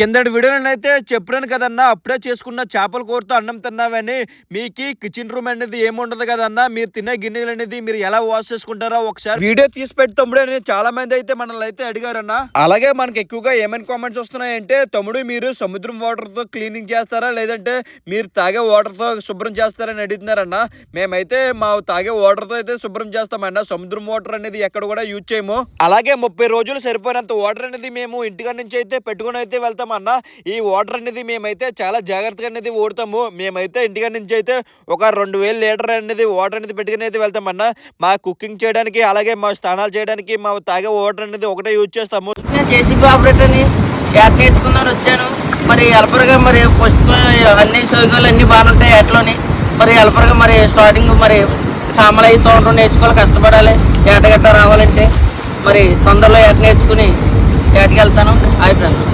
కిందటి వీడియోలో అయితే చెప్పాను కదన్నా, అప్పుడే చేసుకున్న చేపల కూరతో అన్నం తిన్నావని. మీకు కిచెన్ రూమ్ అనేది ఏముండదు కదన్నా, మీరు తినే గిన్నెలు అనేది మీరు ఎలా వాష్ చేసుకుంటారో ఒకసారి వీడియో తీసి పెట్టి తమ్ముడు అని చాలా మంది అయితే మనల్ని అయితే అడిగారన్నా. అలాగే మనకి ఎక్కువగా ఏమైనా కామెంట్స్ వస్తున్నాయంటే, తమ్ముడు మీరు సముద్రం వాటర్ తో క్లీనింగ్ చేస్తారా లేదంటే మీరు తాగే వాటర్ తో శుభ్రం చేస్తారని అడుగుతున్నారన్నా. మేమైతే మా తాగే వాటర్ తో అయితే శుభ్రం చేస్తామన్నా, సముద్రం వాటర్ అనేది ఎక్కడ కూడా యూజ్ చేయము. అలాగే 30 రోజులు సరిపోయినంత వాటర్ అనేది మేము ఇంటికాడ నుంచి అయితే పెట్టుకుని అయితే వెళ్తాం అన్న. ఈ వాటర్ అనేది మేమైతే చాలా జాగ్రత్తగా అనేది ఓడతాము. మేమైతే ఇంటికాడ నుంచి అయితే ఒక 2000 లీటర్ అనేది వాటర్ అనేది పెట్టుకుని అయితే వెళ్తామన్నా. మా కుకింగ్ చేయడానికి అలాగే మా స్నానాలు చేయడానికి మా తాగే వాటర్ అనేది ఒకటే యూజ్ చేస్తాము. జేసీబీ ఆపరేటర్ని యాడ్ నేర్చుకున్నాను, వచ్చాను. మరి హెల్పర్గా మరి ఫస్ట్ అన్ని సౌకర్యాలు అన్నీ బాగుంటాయి యాట్లోని. మరి హెల్పర్గా మరి స్టార్టింగ్ మరి సామాన్లు అవి తోటం నేర్చుకోవాలి, కష్టపడాలి. ఏటగట్ట రావాలంటే మరి తొందరలో ఏట నేర్చుకుని ఏటకి వెళ్తాను. Hi friends.